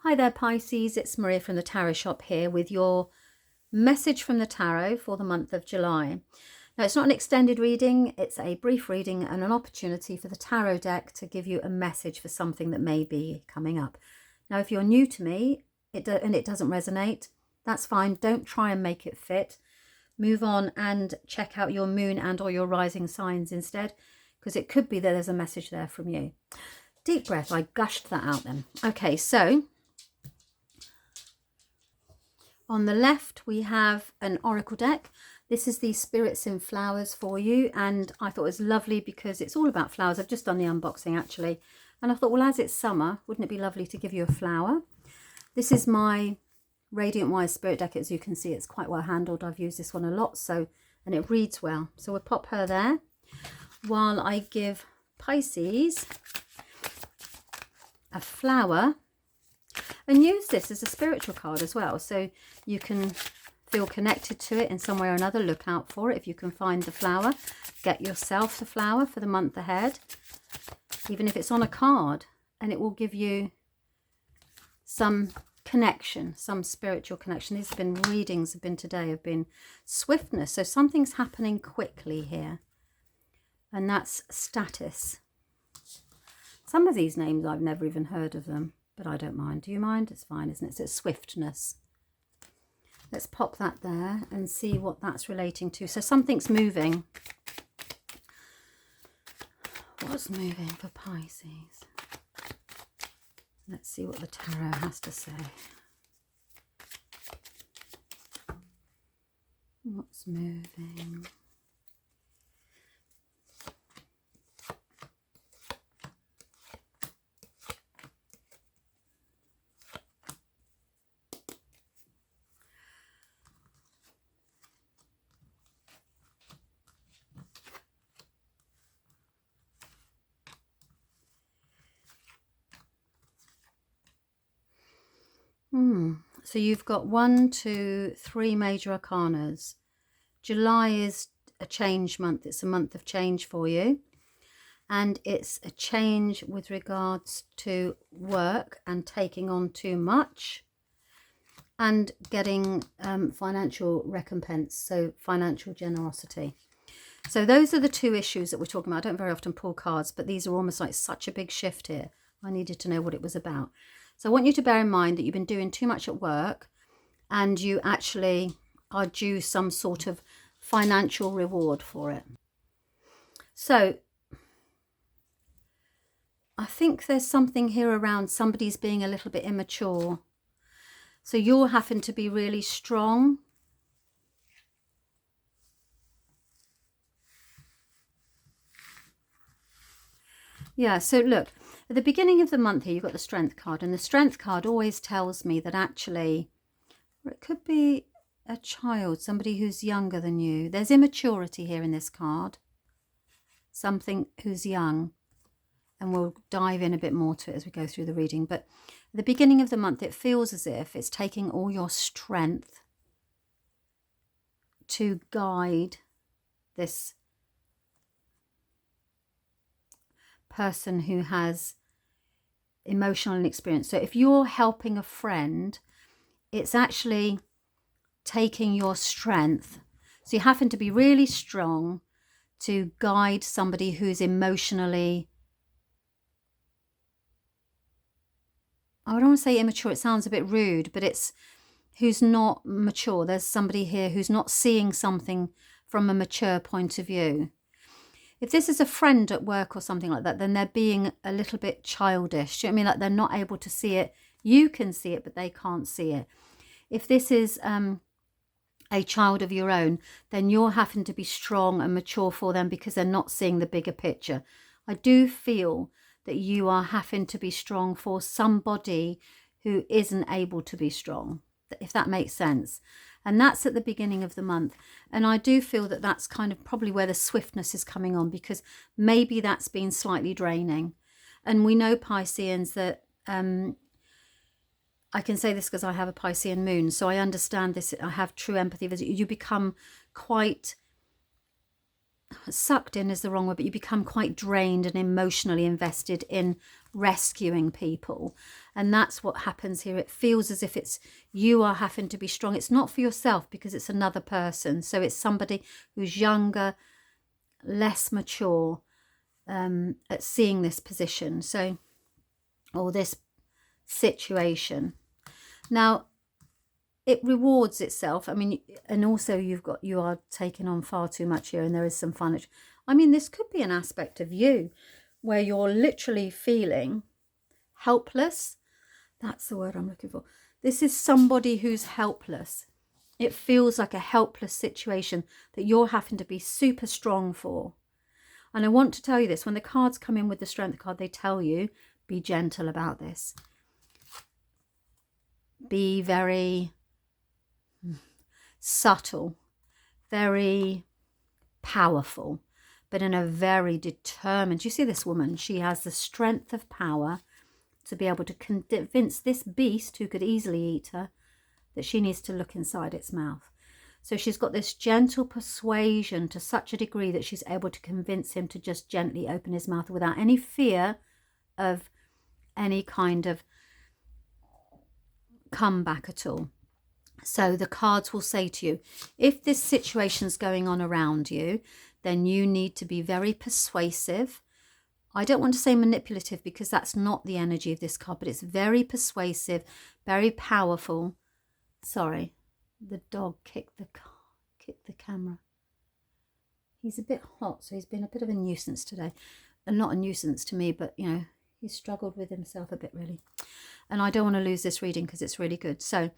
Hi there Pisces, it's Maria from the Tarot Shop here with your message from the tarot for the month of July. Now it's not an extended reading, it's a brief reading and an opportunity for the tarot deck to give you a message for something that may be coming up. Now if you're new to me and it doesn't resonate, that's fine. Don't try and make it fit. Move on and check out your moon and or your rising signs instead, because it could be that there's a message there from you. Deep breath, I gushed that out then. Okay, so on the left, we have an oracle deck. This is the Spirits in Flowers for you, and I thought it was lovely because it's all about flowers. I've just done the unboxing actually, and I thought, well, as it's summer, wouldn't it be lovely to give you a flower? This is my Radiant Wise Spirit deck. As you can see, it's quite well handled. I've used this one a lot, and it reads well. So we'll pop her there while I give Pisces a flower. And use this as a spiritual card as well, so you can feel connected to it in some way or another. Look out for it. If you can find the flower, get yourself the flower for the month ahead, even if it's on a card, and it will give you some connection, some spiritual connection. These have been readings, today have been swiftness, so something's happening quickly here, and that's status. Some of these names I've never even heard of them, but I don't mind. Do you mind? It's fine, isn't it? So it's swiftness. Let's pop that there and see what that's relating to. So something's moving. What's moving for Pisces? Let's see what the tarot has to say. What's moving? So you've got 1, 2, 3 major arcanas. July is a change month. It's a month of change for you. And it's a change with regards to work and taking on too much and getting financial recompense, so financial generosity. So those are the two issues that we're talking about. I don't very often pull cards, but these are almost like such a big shift here. I needed to know what it was about. So I want you to bear in mind that you've been doing too much at work and you actually are due some sort of financial reward for it. So I think there's something here around somebody's being a little bit immature. So you're having to be really strong. Yeah, so look. At the beginning of the month here, you've got the Strength card, and the Strength card always tells me that actually, or it could be a child, somebody who's younger than you. There's immaturity here in this card, something who's young, and we'll dive in a bit more to it as we go through the reading. But at the beginning of the month, it feels as if it's taking all your strength to guide this person who has emotional experience. So if you're helping a friend, it's actually taking your strength. So you happen to be really strong to guide somebody who's emotionally, I don't want to say immature, it sounds a bit rude, but it's who's not mature. There's somebody here who's not seeing something from a mature point of view. If this is a friend at work or something like that, then they're being a little bit childish. Do you know what I mean? Like they're not able to see it. You can see it, but they can't see it. If this is a child of your own, then you're having to be strong and mature for them because they're not seeing the bigger picture. I do feel that you are having to be strong for somebody who isn't able to be strong, if that makes sense. And that's at the beginning of the month. And I do feel that that's kind of probably where the swiftness is coming on, because maybe that's been slightly draining. And we know, Pisceans, that I can say this because I have a Piscean moon, so I understand this. I have true empathy. You become quite sucked in is the wrong word, but you become quite drained and emotionally invested in rescuing people. And that's what happens here. It feels as if it's you are having to be strong. It's not for yourself because it's another person. So it's somebody who's younger, less mature at seeing this position. So, or this situation. Now, it rewards itself. I mean, and also you are taking on far too much here, and there is some financial. I mean, this could be an aspect of you where you're literally feeling helpless. That's the word I'm looking for. This is somebody who's helpless. It feels like a helpless situation that you're having to be super strong for. And I want to tell you this, when the cards come in with the Strength card, they tell you, be gentle about this. Be very subtle, very powerful, but in a very determined. You see this woman, she has the strength of power to be able to convince this beast who could easily eat her that she needs to look inside its mouth. So she's got this gentle persuasion to such a degree that she's able to convince him to just gently open his mouth without any fear of any kind of comeback at all. So the cards will say to you, if this situation's going on around you, then you need to be very persuasive. I don't want to say manipulative because that's not the energy of this card, but it's very persuasive, very powerful. Sorry, the dog kicked the camera. He's a bit hot, so he's been a bit of a nuisance today. And not a nuisance to me, but, you know, he's struggled with himself a bit, really. And I don't want to lose this reading because it's really good. So,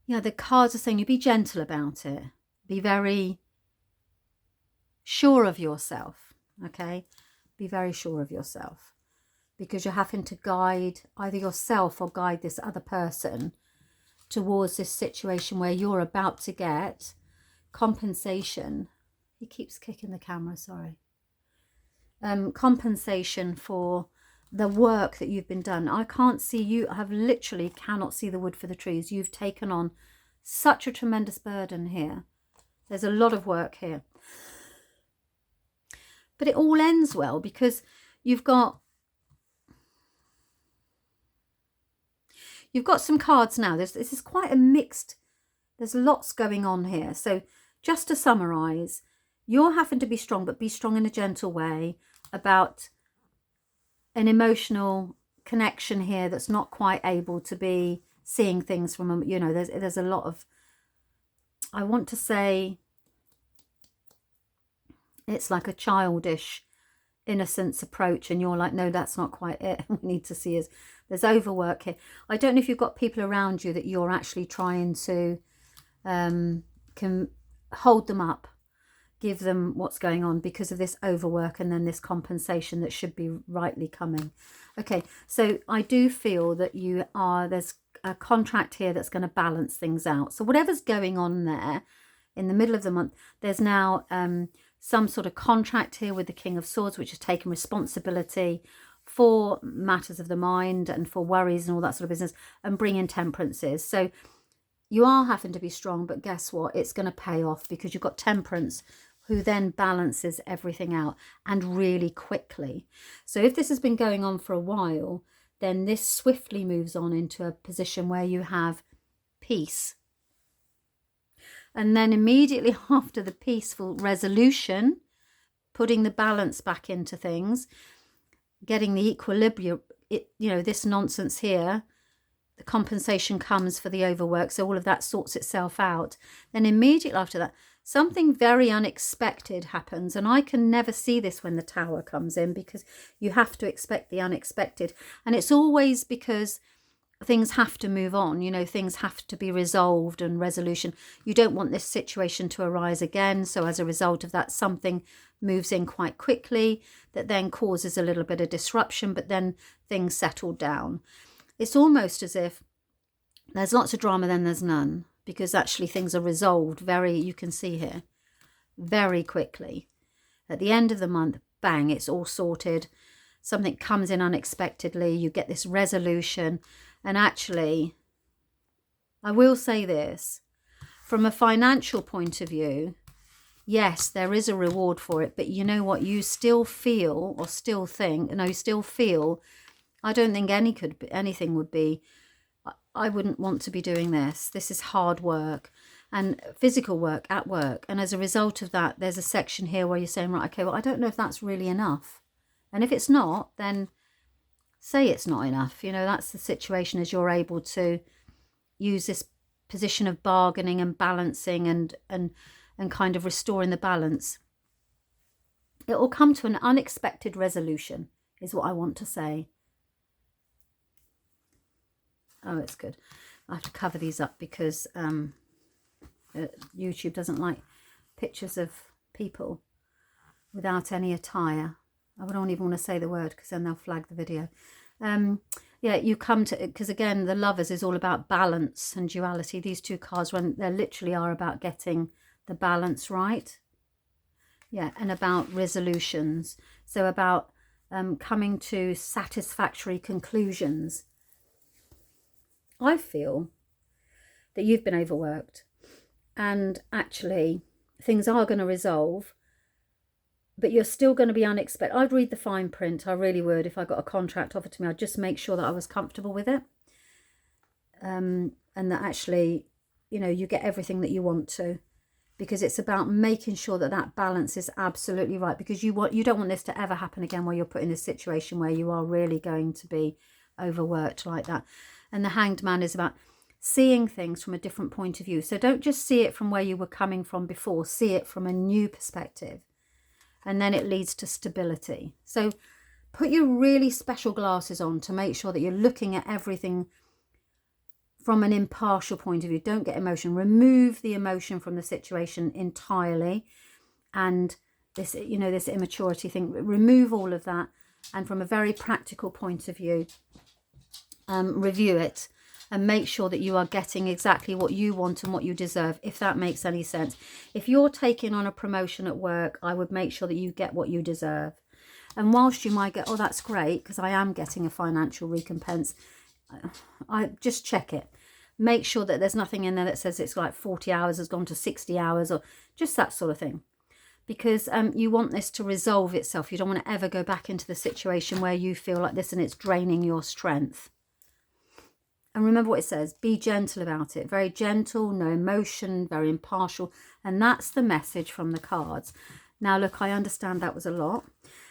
yeah, the cards are saying you be gentle about it. Be very sure of yourself, okay? Be very sure of yourself because you're having to guide either yourself or guide this other person towards this situation where you're about to get compensation. He keeps kicking the camera, sorry. Compensation for the work that you've been done. I can't see you. I have literally cannot see the wood for the trees. You've taken on such a tremendous burden here. There's a lot of work here. But it all ends well because you've got some cards now. This is quite a mixed, there's lots going on here. So just to summarize, you're having to be strong, but be strong in a gentle way about an emotional connection here that's not quite able to be seeing things from, you know, there's a lot of, I want to say, it's like a childish innocence approach, and you're like, no, that's not quite it. We need to see is there's overwork here. I don't know if you've got people around you that you're actually trying to can hold them up, give them what's going on because of this overwork and then this compensation that should be rightly coming. Okay, so I do feel that there's a contract here that's going to balance things out. So whatever's going on there in the middle of the month, there's now some sort of contract here with the King of Swords, which is taking responsibility for matters of the mind and for worries and all that sort of business, and bringing temperances. So you are having to be strong, but guess what? It's going to pay off because you've got Temperance, who then balances everything out and really quickly. So if this has been going on for a while, then this swiftly moves on into a position where you have peace. And then immediately after the peaceful resolution, putting the balance back into things, getting the equilibrium, this nonsense here, the compensation comes for the overwork, so all of that sorts itself out. Then immediately after that, something very unexpected happens, and I can never see this when the Tower comes in because you have to expect the unexpected. And it's always because things have to move on, things have to be resolved and resolution. You don't want this situation to arise again. So as a result of that, something moves in quite quickly that then causes a little bit of disruption, but then things settle down. It's almost as if there's lots of drama, then there's none, because actually things are resolved you can see here, very quickly. At the end of the month, bang, it's all sorted. Something comes in unexpectedly. You get this resolution. And actually, I will say this, from a financial point of view, yes, there is a reward for it, but you know what? You still feel, or still think, no, you still feel, I don't think anything would be, I wouldn't want to be doing this. This is hard work and physical work at work. And as a result of that, there's a section here where you're saying, right, okay, well, I don't know if that's really enough. And if it's not, then say it's not enough. You know, that's the situation, as you're able to use this position of bargaining and balancing and kind of restoring the balance. It will come to an unexpected resolution, is what I want to say. Oh, it's good. I have to cover these up because YouTube doesn't like pictures of people without any attire. I don't even want to say the word because then they'll flag the video. Yeah, you come to, because again, the Lovers is all about balance and duality. These two cards, when they literally are about getting the balance right. Yeah, and about resolutions. So about coming to satisfactory conclusions. I feel that you've been overworked and actually things are going to resolve, but you're still going to be unexpected. I'd read the fine print. I really would. If I got a contract offered to me, I'd just make sure that I was comfortable with it. And that actually, you know, you get everything that you want to, because it's about making sure that that balance is absolutely right, because you don't want this to ever happen again where you're put in a situation where you are really going to be overworked like that. And the Hanged Man is about seeing things from a different point of view. So don't just see it from where you were coming from before, see it from a new perspective. And then it leads to stability. So put your really special glasses on to make sure that you're looking at everything from an impartial point of view. Don't get emotion. Remove the emotion from the situation entirely. And this, you know, this immaturity thing, remove all of that. And from a very practical point of view, review it and make sure that you are getting exactly what you want and what you deserve, if that makes any sense. If you're taking on a promotion at work, I would make sure that you get what you deserve. And whilst you might get, oh, that's great, because I am getting a financial recompense, I just check it. Make sure that there's nothing in there that says it's like 40 hours has gone to 60 hours or just that sort of thing. Because you want this to resolve itself. You don't want to ever go back into the situation where you feel like this and it's draining your strength. And remember what it says, be gentle about it. Very gentle, no emotion, very impartial. And that's the message from the cards. Now, look, I understand that was a lot.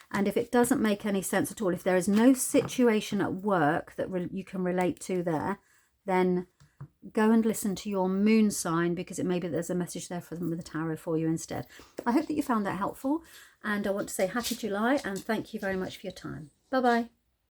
And if it doesn't make any sense at all, if there is no situation at work that you can relate to there, then go and listen to your moon sign, because it may be there's a message there from the tarot for you instead. I hope that you found that helpful. And I want to say happy July and thank you very much for your time. Bye-bye.